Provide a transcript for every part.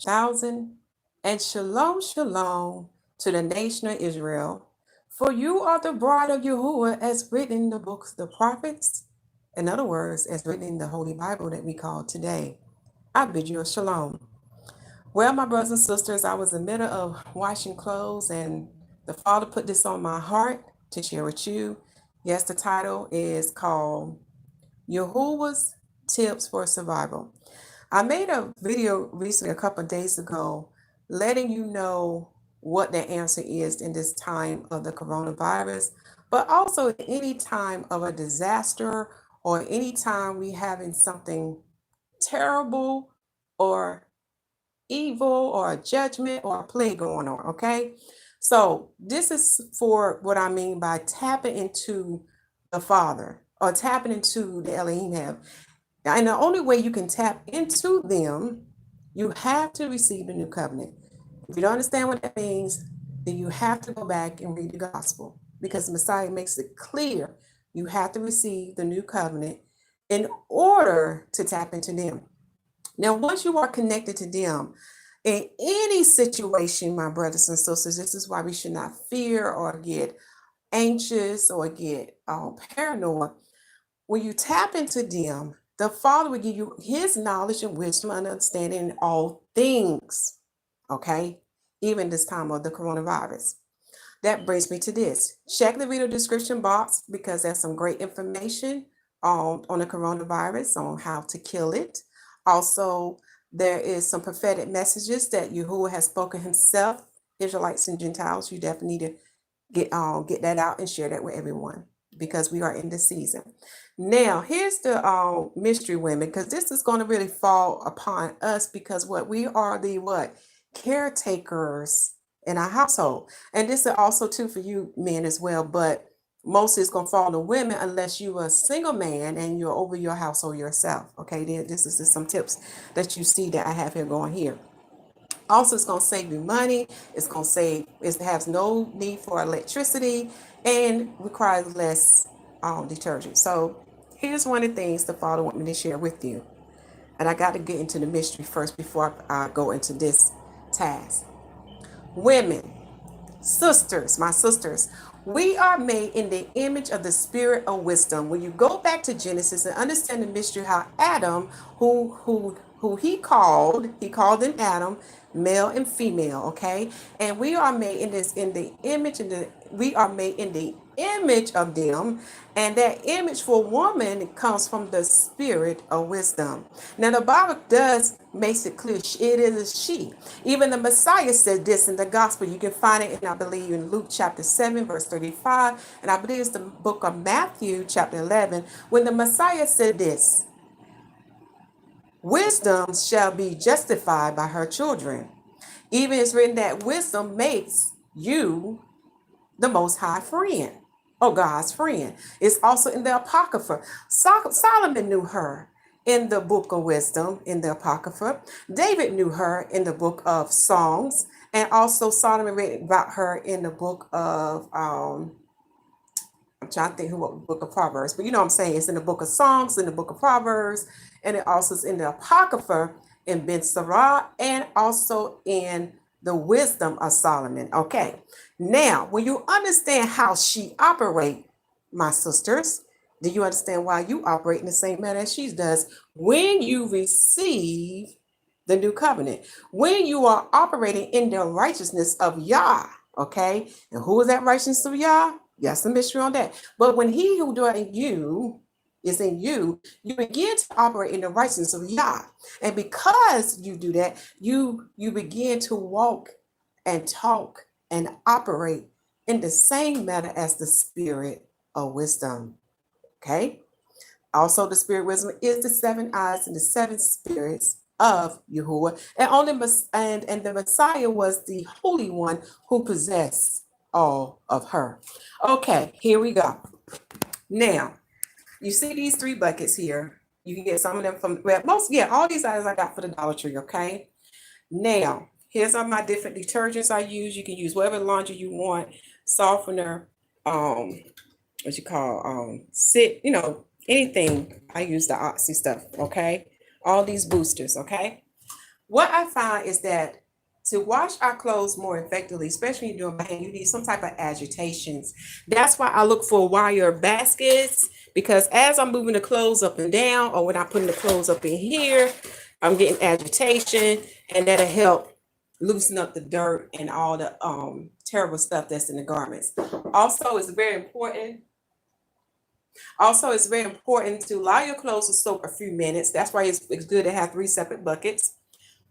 thousand, and shalom, shalom to the nation of Israel. For you are the bride of Yahuwah, as written in the books of the prophets. In other words, as written in the Holy Bible that we call today. I bid you a shalom. Well, my brothers and sisters, I was in the middle of washing clothes, and the Father put this on my heart to share with you. Yes, the title is called Yahuwah's Tips for Survival. I made a video recently, a couple of days ago, letting you know what the answer is in this time of the coronavirus, but also any time of a disaster or any time we having something terrible or evil or a judgment or a plea going on, okay? So this is for what I mean by tapping into the Father or tapping into the Elohim have. And the only way you can tap into them, you have to receive the new covenant. If you don't understand what that means, then you have to go back and read the gospel, because the Messiah makes it clear you have to receive the new covenant in order to tap into them. Now, once you are connected to them, in any situation, my brothers and sisters, this is why we should not fear or get anxious or get paranoid. When you tap into them, the Father will give you his knowledge and wisdom and understanding in all things, okay? Even this time of the coronavirus. That brings me to this. Check the video description box, because there's some great information on the coronavirus, on how to kill it. Also, there is some prophetic messages that Yahuwah has spoken himself, Israelites and Gentiles. You definitely need to get that out and share that with everyone, because we are in the season. Now, here's the mystery women, because this is going to really fall upon us, because we are the caretakers in our household. And this is also too for you men as well, but mostly it's going to fall on the women unless you are a single man and you're over your household yourself. Okay, then this is just some tips that you see that I have here going here. Also, it's going to save you money. It's going to save, it has no need for electricity and requires less detergent. So here's one of the things the Father wants me to share with you. And I got to get into the mystery first before I go into this task. Women, sisters, my sisters, we are made in the image of the spirit of wisdom. When you go back to Genesis and understand the mystery, how Adam, who he called in Adam, male and female, okay? And we are made in the image of them, and that image for woman comes from the spirit of wisdom. Now the Bible does makes it clear it is a she. Even the Messiah said this in the gospel. You can find it in, I believe, in Luke chapter 7 verse 35, and I believe it's the book of Matthew chapter 11, when the Messiah said this: wisdom shall be justified by her children. Even it's written that wisdom makes you the Most High friend, or God's friend. It's also in the Apocrypha. Solomon knew her in the book of wisdom, in the Apocrypha. David knew her in the book of Songs, and also Solomon read about her in the book of, I'm trying to think who wrote the book of Proverbs, but you know what I'm saying. It's in the book of Songs, in the book of Proverbs, and it also is in the Apocrypha in Ben Sarah, and also in the wisdom of Solomon. Okay, now when you understand how she operate, my sisters, do you understand why you operate in the same manner as she does when you receive the new covenant? When you are operating in the righteousness of Yah, okay? And who is that righteousness of Yah? Yes, a mystery on that. But when he who dwells in you is in you, you begin to operate in the righteousness of Yah. And because you do that, you begin to walk and talk and operate in the same manner as the spirit of wisdom. Okay? Also, the spirit of wisdom is the seven eyes and the seven spirits of Yahuwah. And the Messiah was the Holy One who possessed all of her. Okay, here we go. Now, you see these 3 buckets here. You can get some of them from, all these items I got for the Dollar Tree, okay? Now, here's all my different detergents I use. You can use whatever laundry you want, softener, anything. I use the Oxy stuff, okay? All these boosters, okay? what I find is that to wash our clothes more effectively, especially when you're doing my hand, you need some type of agitations. That's why I look for wire baskets, because as I'm moving the clothes up and down, or when I'm putting the clothes up in here, I'm getting agitation, and that'll help loosen up the dirt and all the terrible stuff that's in the garments. Also, it's very important. Also, it's very important to allow your clothes to soak a few minutes. That's why it's good to have 3 separate buckets.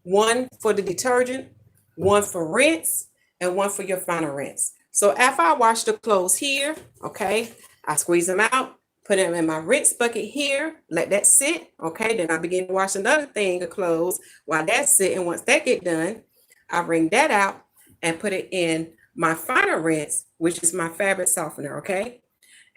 One for the detergent, one for rinse, and one for your final rinse. So after I wash the clothes here, okay, I squeeze them out, put them in my rinse bucket here, let that sit, okay, then I begin to wash another thing of clothes while that's sitting. Once that get done, I bring that out and put it in my final rinse, which is my fabric softener, okay,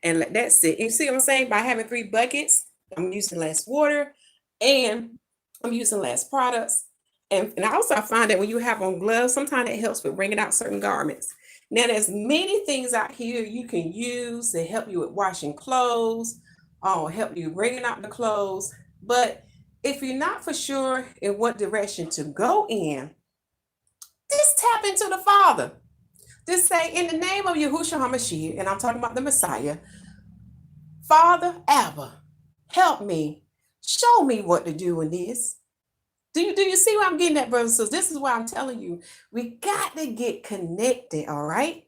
and let that sit. You see what I'm saying? By having 3 buckets, I'm using less water and I'm using less products. And also I find that when you have on gloves, sometimes it helps with wringing out certain garments. Now, there's many things out here you can use to help you with washing clothes, help you wringing out the clothes. But if you're not for sure in what direction to go in, just tap into the Father. Just say, in the name of Yahushua HaMashyach, and I'm talking about the Messiah, Father, Abba, help me. Show me what to do in this. Do you see where I'm getting at, brothers and sisters? This is why I'm telling you, we got to get connected, all right?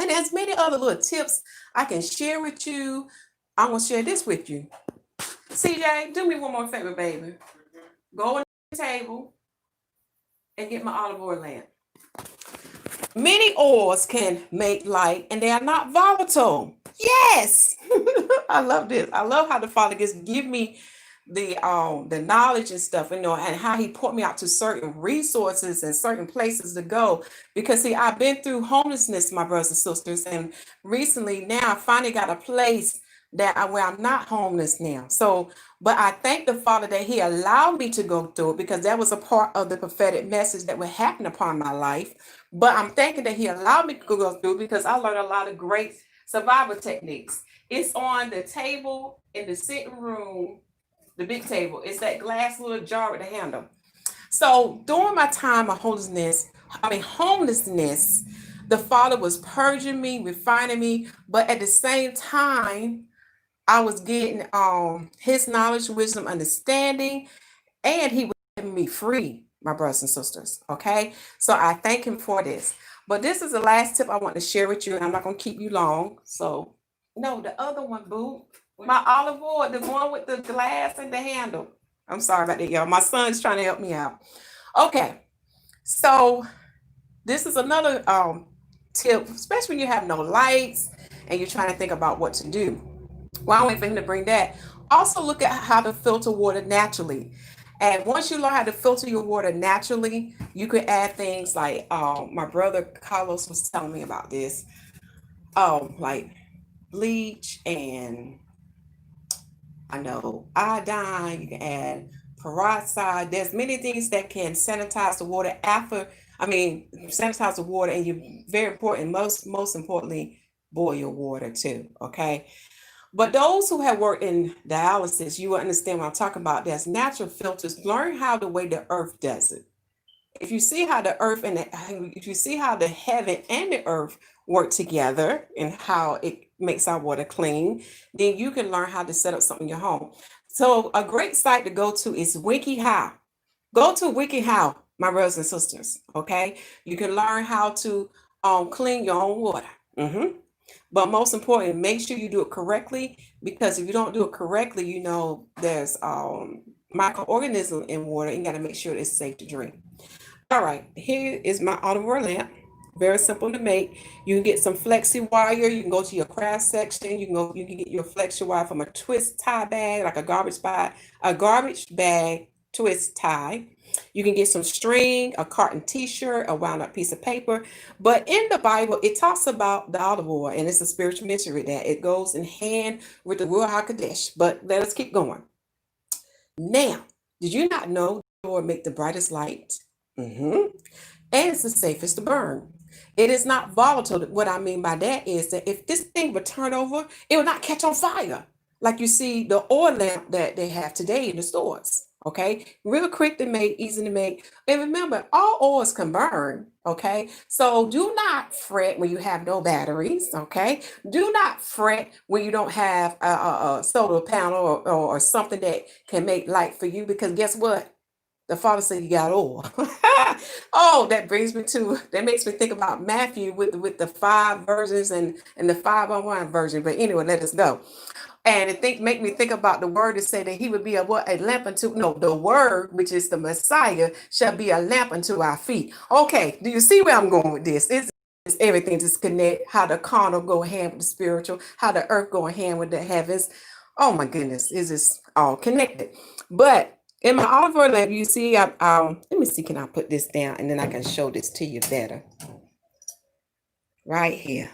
And there's many other little tips I can share with you. I'm going to share this with you. CJ, do me one more favor, baby. Go on the table and get my olive oil lamp. Many oils can make light, and they are not volatile. Yes. I love this. I love how the Father give me the knowledge and stuff, and how he put me out to certain resources and certain places to go. Because see, I've been through homelessness, my brothers and sisters, and recently now I finally got a place where I'm not homeless now. So, but I thank the Father that he allowed me to go through it, because that was a part of the prophetic message that would happen upon my life. But I'm thanking that he allowed me to go through, because I learned a lot of great survival techniques. It's on the table in the sitting room, the big table. It's that glass little jar with the handle. So during my time of homelessness, the Father was purging me, refining me, but at the same time, I was getting his knowledge, wisdom, understanding, and he was setting me free, my brothers and sisters. Okay, so I thank him for this. But this is the last tip I want to share with you, and I'm not going to keep you long. So, no, the other one, boo. My olive oil, the one with the glass and the handle. I'm sorry about that, y'all. My son's trying to help me out. Okay, so this is another tip, especially when you have no lights and you're trying to think about what to do. Well, I wait for him to bring that. Also, look at how to filter water naturally. And once you learn how to filter your water naturally, you could add things like my brother Carlos was telling me about this, like bleach, and I know iodine. You can add peroxide. There's many things that can sanitize the water sanitize the water, and you very important, most importantly, boil your water too. Okay. But those who have worked in dialysis, you will understand what I'm talking about. There's natural filters. Learn how the way the earth does it. If you see how the earth if you see how the heaven and the earth work together and how it makes our water clean, then you can learn how to set up something in your home. So a great site to go to is YHUH. Go to YHUH, my brothers and sisters. Okay, you can learn how to clean your own water. But most important, make sure you do it correctly, because if you don't do it correctly, there's microorganisms in water, and you got to make sure it's safe to drink. All right, here is my olive oil lamp. Very simple to make. You can get some flexi wire. You can go to your craft section. You can get your flexi wire from a twist tie bag, like a garbage bag twist tie. You can get some string, a cotton t-shirt, a wound up piece of paper. But in the Bible, it talks about the olive oil, and it's a spiritual mystery that it goes in hand with the Ruach HaKodesh. But let us keep going. Now, did you not know the Lord make the brightest light? And it's the safest to burn. It is not volatile. What I mean by that is that if this thing would turn over, it will not catch on fire, like you see the oil lamp that they have today in the stores. Okay, real quick to make, easy to make. And remember, all oils can burn. Okay, so do not fret when you have no batteries. Okay, do not fret when you don't have a solar panel or something that can make light for you, because guess what? The Father said you got oil. Oh, that makes me think about Matthew with the 5 versions and the 501 version. But anyway, let us go. And make me think about the word to say that he would be a lamp unto, no, the word, which is the Messiah, shall be a lamp unto our feet. Okay, do you see where I'm going with this? It's everything just connect, how the carnal go hand with the spiritual, how the earth go hand with the heavens. Oh my goodness, it's just all connected. But in my olive oil lamp, you see, let me see, can I put this down and then I can show this to you better? Right here.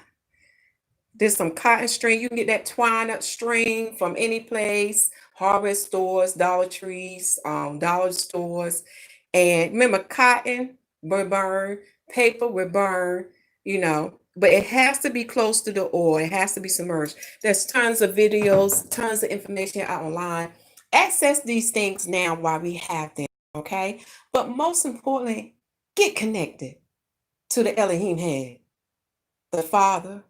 There's some cotton string. You can get that twine up string from any place, hardware stores, Dollar Trees, dollar stores. And remember, cotton will burn, paper will burn, but it has to be close to the oil. It has to be submerged. There's tons of videos, tons of information out online. Access these things now while we have them, okay? But most importantly, get connected to the Elohim head, the Father,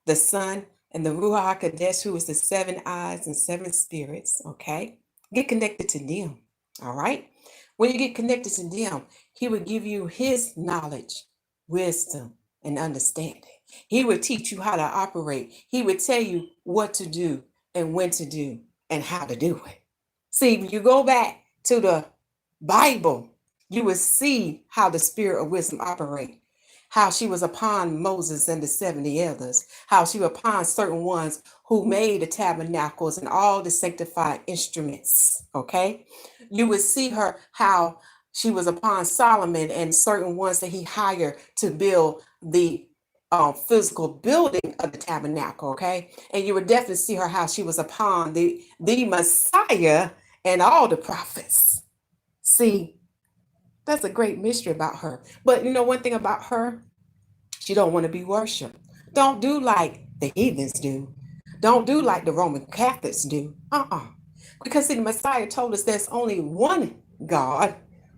the Son, and the Ruach HaKodesh, who is the 7 eyes and 7 spirits, okay? Get connected to them, all right? When you get connected to them, he will give you his knowledge, wisdom, and understanding. He will teach you how to operate. He will tell you what to do and when to do and how to do it. See, when you go back to the Bible, you will see how the spirit of wisdom operates. How she was upon Moses and the 70 elders, how she was upon certain ones who made the tabernacles and all the sanctified instruments, okay? You would see her, how she was upon Solomon and certain ones that he hired to build the physical building of the tabernacle, okay? And you would definitely see her, how she was upon the Messiah and all the prophets. See, that's a great mystery about her. But one thing about her, she don't want to be worshiped. Don't do like the heathens do. Don't do like the Roman Catholics do. Because see, the Messiah told us there's only one God,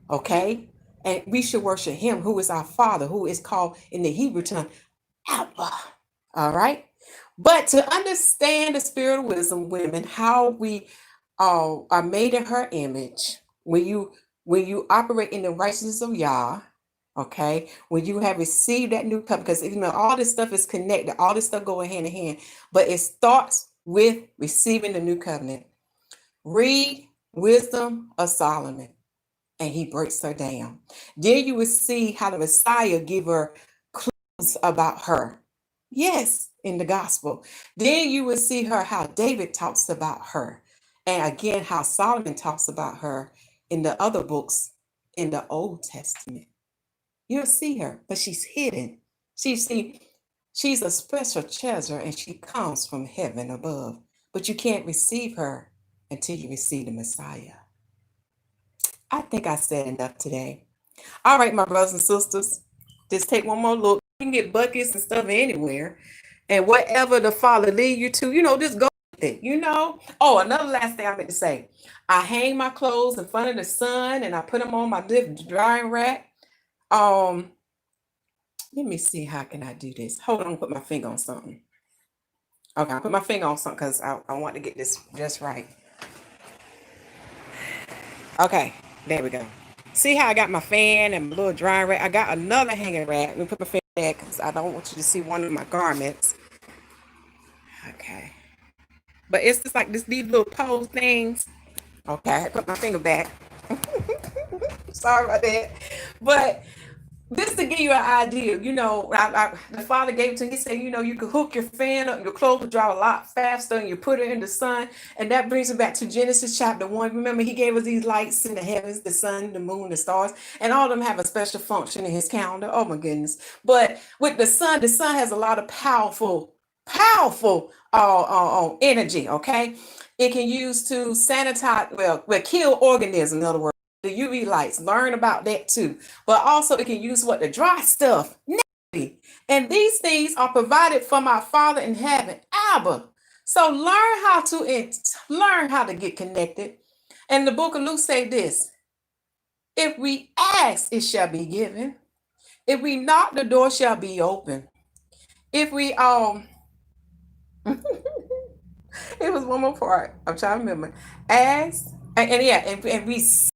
okay? And we should worship him, who is our Father, who is called in the Hebrew tongue, Abba. All right? But to understand the spirit of wisdom, women, how we are made in her image, when you operate in the righteousness of Yah, okay, when you have received that new covenant, because all this stuff is connected, all this stuff going hand in hand, but it starts with receiving the new covenant. Read Wisdom of Solomon, and he breaks her down. Then you will see how the Messiah give her clues about her. Yes, in the gospel. Then you will see her, how David talks about her. And again, how Solomon talks about her in the other books in the Old Testament. You'll see her, but she's hidden. She's a special treasure, and she comes from heaven above. But you can't receive her until you receive the Messiah. I think I said enough today. All right, my brothers and sisters, just take one more look. You can get buckets and stuff anywhere. And whatever the Father lead you to, just go with it, Oh, another last thing I meant to say. I hang my clothes in front of the sun and I put them on my drying rack. Let me see, how can I do this? Hold on, put my finger on something. Okay, I put my finger on something because I want to get this just right. Okay, there we go. See how I got my fan and my little drying rack? I got another hanging rack. Let me put my finger there because I don't want you to see one of my garments. Okay. But it's just like these little pose things. Okay, I put my finger back. Sorry about that. But this to give you an idea, the Father gave it to me. He said, you can hook your fan up, your clothes will dry a lot faster, and you put it in the sun. And that brings me back to Genesis chapter 1. Remember, he gave us these lights in the heavens, the sun, the moon, the stars, and all of them have a special function in his calendar. Oh my goodness. But with the sun has a lot of powerful energy, okay? It can use to sanitize, well, kill organisms, in other words. The UV lights, learn about that too. But also it can use the dry stuff. And these things are provided from our Father in heaven, Abba. So learn how to get connected. And the book of Luke say this: if we ask, it shall be given. If we knock, the door shall be open. If we it was one more part. I'm trying to remember. Ask, and we seek,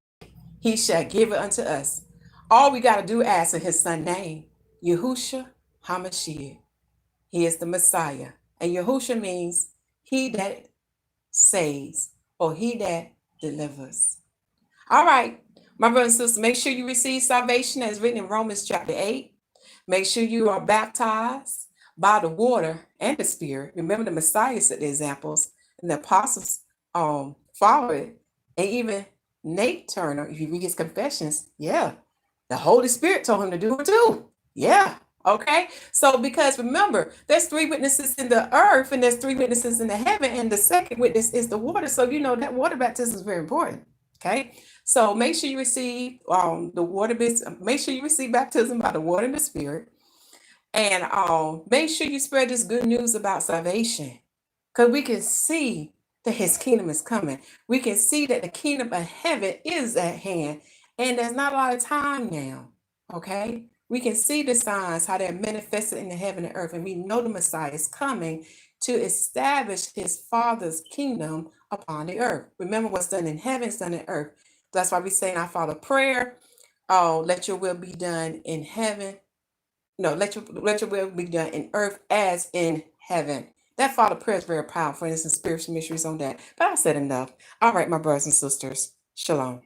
he shall give it unto us. All we got to do ask in his son's name, Yahusha HaMashyach. He is the Messiah. And Yahusha means he that saves or he that delivers. All right, my brothers and sisters, make sure you receive salvation as written in Romans chapter 8. Make sure you are baptized by the water and the Spirit. Remember, the Messiah set the examples, and the apostles follow it. And even Nate Turner, if you read his confessions, yeah, the Holy Spirit told him to do it too. Yeah. Okay. So, because remember, there's 3 witnesses in the earth and there's 3 witnesses in the heaven, and the second witness is the water. So, you know that water baptism is very important. Okay. So make sure you receive the water. Make sure you receive baptism by the water and the Spirit, and make sure you spread this good news about salvation, because we can see that His kingdom is coming. We can see that the kingdom of heaven is at hand, and there's not a lot of time now. Okay, we can see the signs how they're manifested in the heaven and earth, and we know the Messiah is coming to establish His Father's kingdom upon the earth. Remember, what's done in heaven is done in earth. That's why we say in our Father prayer, "Oh, let your will be done in heaven. No, let your will be done in earth as in heaven." That Father prayer is very powerful, and there's some spiritual mysteries on that. But I said enough. All right, my brothers and sisters. Shalom.